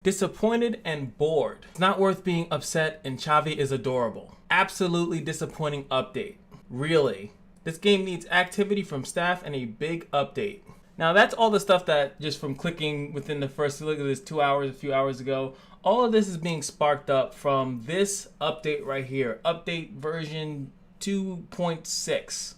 Disappointed and bored. It's not worth being upset and CHAVI is adorable. Absolutely disappointing update. Really. This game needs activity from staff and a big update. Now that's all the stuff that just from clicking within the first look at this 2 hours, a few hours ago, all of this is being sparked up from this update right here. Update version 2.6,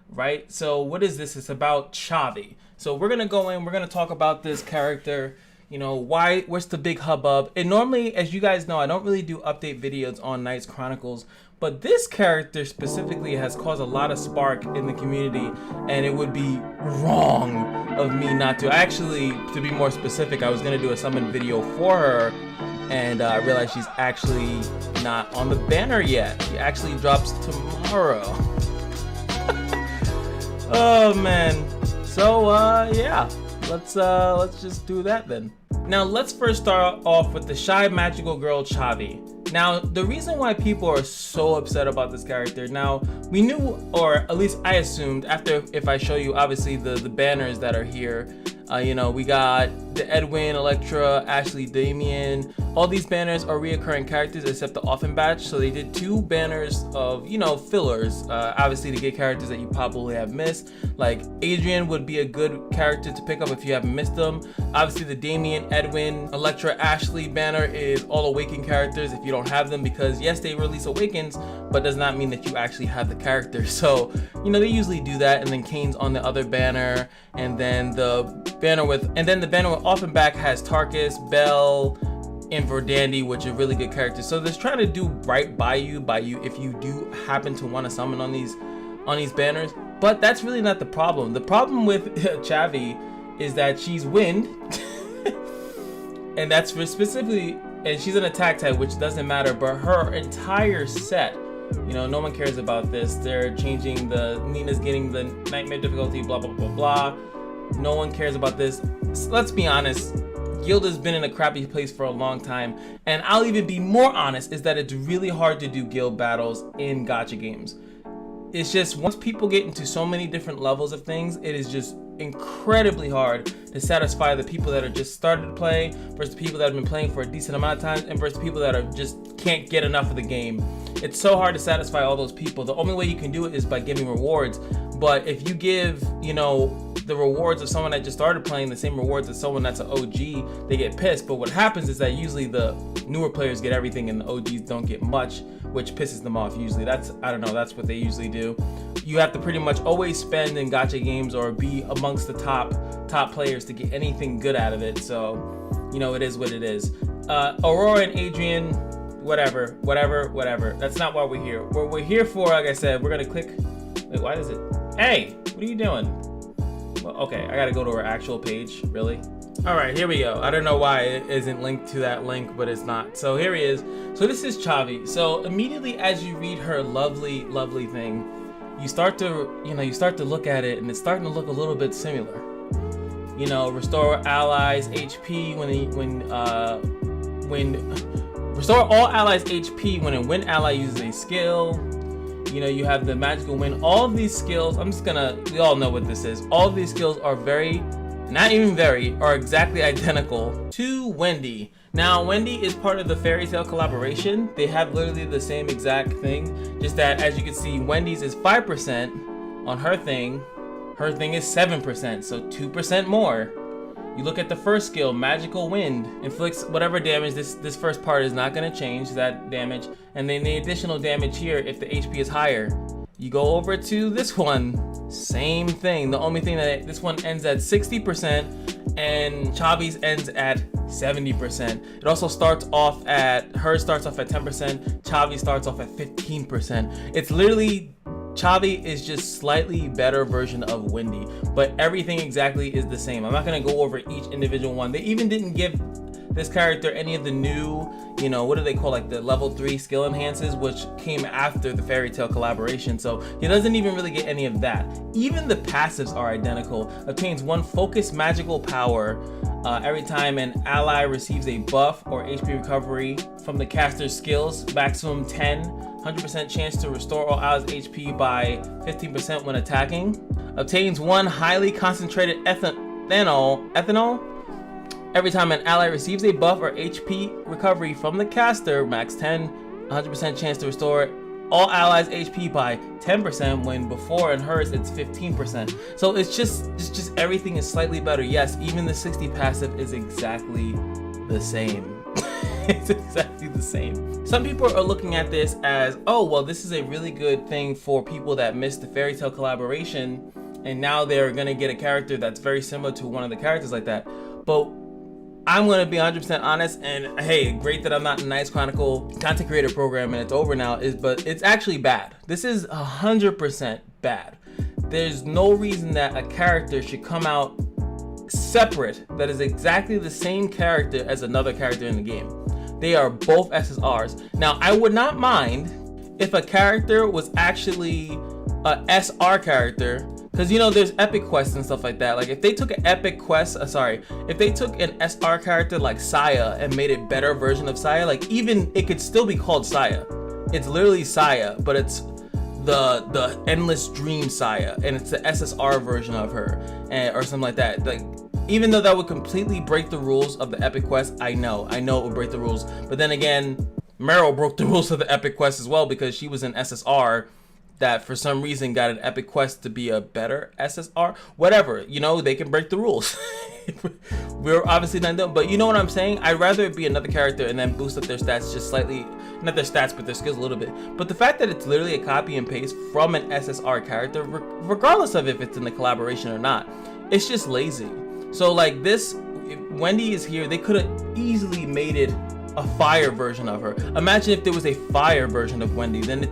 right? So what is this? It's about CHAVI. So we're gonna go in, we're gonna talk about this character. You know, what's the big hubbub? And normally, as you guys know, I don't really do update videos on Knights Chronicles, but this character specifically has caused a lot of spark in the community, and it would be wrong of me not to. Actually, to be more specific, I was gonna do a summon video for her, and I realized she's actually not on the banner yet. She actually drops tomorrow. Oh man. So yeah. Let's just do that then. Now let's first start off with the shy magical girl CHAVI. Now the reason why people are so upset about this character, now we knew, or at least I assumed, after if I show you obviously the banners that are here, you know, we got the Edwin, Electra, Ashley, Damien. All these banners are reoccurring characters except the Orphan batch. So they did 2 banners of, you know, fillers, obviously to get characters that you probably have missed. Like Adrian would be a good character to pick up if you haven't missed them. Obviously the Damien, Edwin, Electra, Ashley banner is all Awakened characters if you don't have them, because yes, they release Awakens, but does not mean that you actually have the character. So, you know, they usually do that. And then Kane's on the other banner, and then the banner with Offenbach has Tarkus, Bell, and Verdandi, which are really good characters. So they're trying to do right by you if you do happen to want to summon on these banners. But that's really not the problem. The problem with CHAVI is that she's wind, and that's for specifically, and she's an attack type, which doesn't matter. But her entire set, you know, no one cares about this. They're changing Nina's getting the nightmare difficulty, blah blah blah blah. No one cares about this. Let's be honest, Guild has been in a crappy place for a long time, and I'll even be more honest, is that it's really hard to do guild battles in gacha games. It's just, once people get into so many different levels of things, it is just incredibly hard to satisfy the people that are just started to play versus the people that have been playing for a decent amount of time, and versus people that are just can't get enough of the game. It's so hard to satisfy all those people. The only way you can do it is by giving rewards. But if you give, you know, the rewards of someone that just started playing the same rewards as someone that's an OG, they get pissed. But what happens is that usually the newer players get everything and the OGs don't get much, which pisses them off usually. That's, I don't know, that's what they usually do. You have to pretty much always spend in gacha games or be amongst the top players to get anything good out of it. So, you know, it is what it is. Aurora and Adrian, whatever. That's not why we're here. What we're here for, like I said, we're gonna click. Wait, why does it? Hey, what are you doing? Well, okay, I gotta go to our actual page, really? All right, here we go. I don't know why it isn't linked to that link, but it's not. So here he is. So this is CHAVI. So immediately as you read her lovely, lovely thing, you start to look at it, and it's starting to look a little bit similar. You know, restore allies HP restore all allies HP when a win ally uses a skill. You know, you have the magical win. All of these skills, we all know what this is. All of these skills are are exactly identical to Wendy. Now, Wendy is part of the Fairy Tail collaboration. They have literally the same exact thing, just that as you can see, Wendy's is 5% on her thing. Her thing is 7%, so 2% more. You look at the first skill, Magical Wind, inflicts whatever damage. This first part is not going to change that damage. And then the additional damage here, if the HP is higher. You go over to this one, same thing. The only thing that this one ends at 60% and CHAVI's ends at 70%. It also starts off at 10%, CHAVI starts off at 15%. It's literally, CHAVI is just slightly better version of Wendy, but everything exactly is the same. I'm not gonna go over each individual one. They even didn't give this character any of the new, you know, what do they call, like the level 3 skill enhances, which came after the Fairy Tail collaboration. So he doesn't even really get any of that. Even the passives are identical. Obtains 1 focus magical power every time an ally receives a buff or HP recovery from the caster's skills, maximum 10. 100% chance to restore all allies HP by 15% when attacking. Obtains 1 highly concentrated ethanol. Every time an ally receives a buff or HP recovery from the caster, max 10, 100% chance to restore all allies HP by 10%, when before in hers it's 15%. So it's just everything is slightly better. Yes, even the 60 passive is exactly the same. It's exactly the same. Some people are looking at this as, oh, well, this is a really good thing for people that missed the Fairy Tail collaboration, and now they're gonna get a character that's very similar to one of the characters like that. But I'm gonna be 100% honest, and hey, great that I'm not in Nice Chronicle content creator program and it's over now, but it's actually bad. This is 100% bad. There's no reason that a character should come out separate that is exactly the same character as another character in the game. They are both SSRs. Now, I would not mind if a character was actually a SR character, because you know there's epic quests and stuff like that. Like if they took an epic quest, if they took an SR character like Saya and made a better version of Saya, like even it could still be called Saya. It's literally Saya, but it's the endless dream Saya, and it's the SSR version of her, or something like that. Like even though that would completely break the rules of the epic quest, I know it would break the rules. But then again, Meryl broke the rules of the epic quest as well, because she was an SSR that for some reason got an epic quest to be a better SSR. Whatever, you know, they can break the rules. We're obviously not done, but you know what I'm saying? I'd rather it be another character and then boost up their stats just slightly, not their stats, but their skills a little bit. But the fact that it's literally a copy and paste from an SSR character, regardless of if it's in the collaboration or not, it's just lazy. So like this, if Wendy is here, they could have easily made it a fire version of her. Imagine if there was a fire version of Wendy, then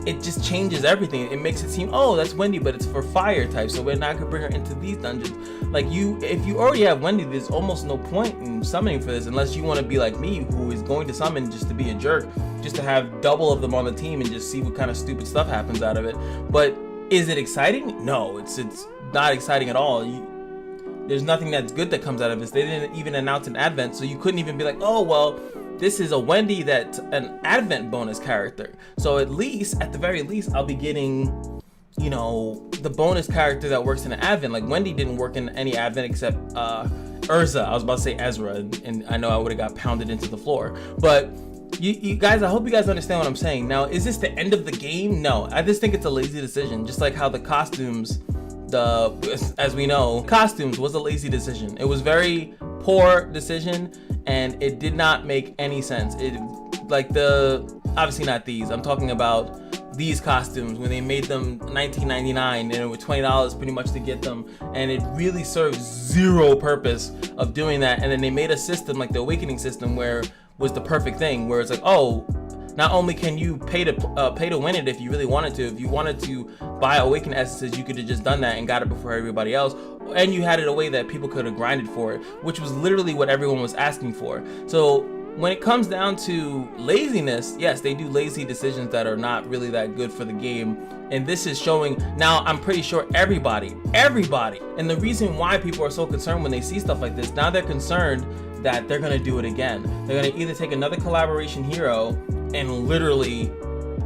it just changes everything. It makes it seem, oh, that's Wendy, but it's for fire type, so we're not gonna bring her into these dungeons. Like if you already have Wendy, there's almost no point in summoning for this, unless you want to be like me, who is going to summon just to be a jerk, just to have double of them on the team and just see what kind of stupid stuff happens out of it. But is it exciting? No, it's not exciting at all. There's nothing that's good that comes out of this. They didn't even announce an advent, so you couldn't even be like, oh, well, this is a Wendy that's an advent bonus character. So at the very least, I'll be getting, you know, the bonus character that works in an advent. Like Wendy didn't work in any advent except Urza. I was about to say Ezra, and I know I would have got pounded into the floor. But you guys, I hope you guys understand what I'm saying. Now, is this the end of the game? No, I just think it's a lazy decision. Just like how the costumes, as we know, costumes was a lazy decision. It was very poor decision, and it did not make any sense. Obviously not these. I'm talking about these costumes when they made them $19.99 and it was $20 pretty much to get them, and it really served zero purpose of doing that. And then they made a system like the Awakening system where was the perfect thing, where it's like, oh, not only can you pay to win it if you really wanted to. If you wanted to buy Awakened essences, you could have just done that and got it before everybody else. And you had it a way that people could have grinded for it, which was literally what everyone was asking for. So when it comes down to laziness, yes, they do lazy decisions that are not really that good for the game. And this is showing, now I'm pretty sure everybody, and the reason why people are so concerned when they see stuff like this, now they're concerned that they're gonna do it again. They're gonna either take another collaboration hero and literally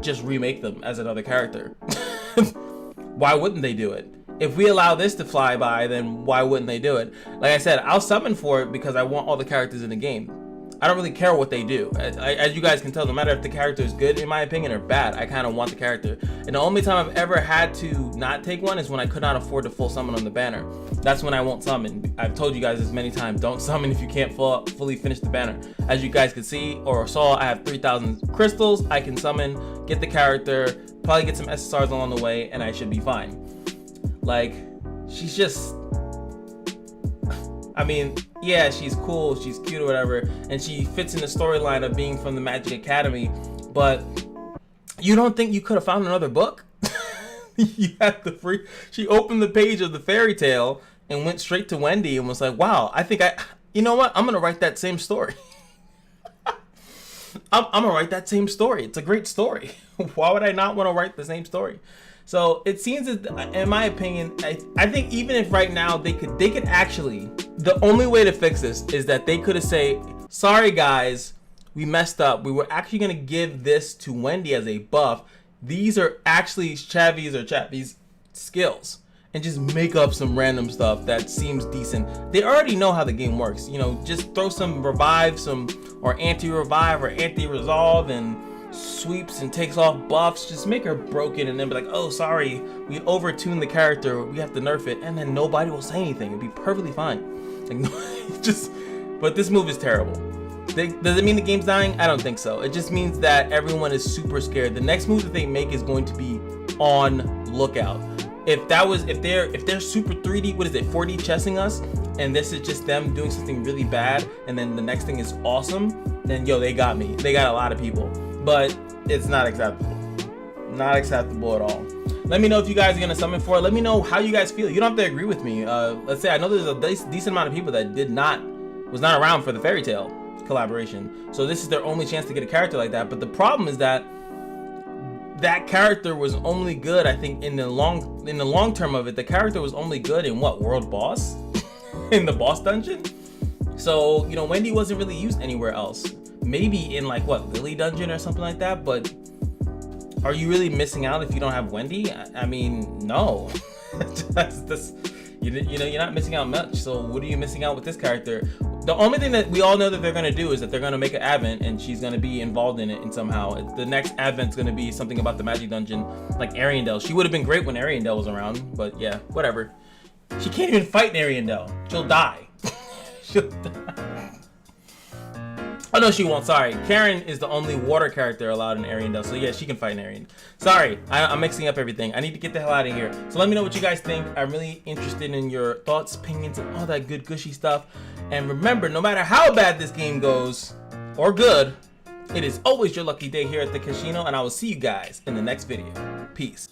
just remake them as another character. Why wouldn't they do it? If we allow this to fly by, then why wouldn't they do it? Like I said, I'll summon for it because I want all the characters in the game. I don't really care what they do. As you guys can tell, no matter if the character is good, in my opinion, or bad, I kind of want the character. And the only time I've ever had to not take one is when I could not afford to full summon on the banner. That's when I won't summon. I've told you guys this many times, don't summon if you can't fully finish the banner. As you guys can see or saw, I have 3,000 crystals. I can summon, get the character, probably get some SSRs along the way, and I should be fine. Like, she's just, I mean, yeah, she's cool, she's cute or whatever, and she fits in the storyline of being from the Magic Academy, but you don't think you could have found another book? You had the she opened the page of the fairy tale and went straight to Wendy and was like, wow, you know what? I'm gonna write that same story. I'm gonna write that same story. It's a great story. Why would I not want to write the same story? So it seems that, in my opinion, I think even if right now they could actually, the only way to fix this is that they could have say, sorry guys, we messed up. We were actually gonna give this to Wendy as a buff. These are actually Chavi's skills, and just make up some random stuff that seems decent. They already know how the game works. You know, just throw some revive, or anti-revive or anti-resolve, and sweeps and takes off buffs. Just make her broken, and then be like, oh, sorry, we overtuned the character, we have to nerf it, and then nobody will say anything. It'd be perfectly fine. Like, but this move is terrible. Does it mean the game's dying? I don't think so. It just means that everyone is super scared. The next move that they make is going to be on lookout. If they're super 3D, what is it, 4D chessing us, and this is just them doing something really bad, and then the next thing is awesome, then yo, they got me. They got a lot of people. But it's not acceptable. Not acceptable at all. Let me know if you guys are gonna summon for it. Let me know how you guys feel. You don't have to agree with me. Let's say I know there's a decent amount of people that was not around for the Fairy Tail collaboration. So this is their only chance to get a character like that. But the problem is that that character was only good, I think, in the long term of it. The character was only good in what, World Boss? In the boss dungeon? So, you know, Wendy wasn't really used anywhere else. Maybe in like what, Lily dungeon or something like that, but are you really missing out if you don't have Wendy? I mean, no. You know, you're not missing out much. So what are you missing out with this character? The only thing that we all know that they're gonna do is that they're gonna make an advent, and she's gonna be involved in it in somehow. The next advent's gonna be something about the magic dungeon, like Ariandel. She would have been great when Ariandel was around, but yeah, whatever. She can't even fight in Ariandel. She'll die. She'll die. Oh no, she won't. Sorry, Karen is the only water character allowed in Ariandel, so yeah, she can fight in Ariandel. Sorry, I'm mixing up everything. I need to get the hell out of here. So let me know what you guys think. I'm really interested in your thoughts, opinions, and all that good gushy stuff. And remember, no matter how bad this game goes, or good, it is always your lucky day here at the Kashino, and I will see you guys in the next video. Peace.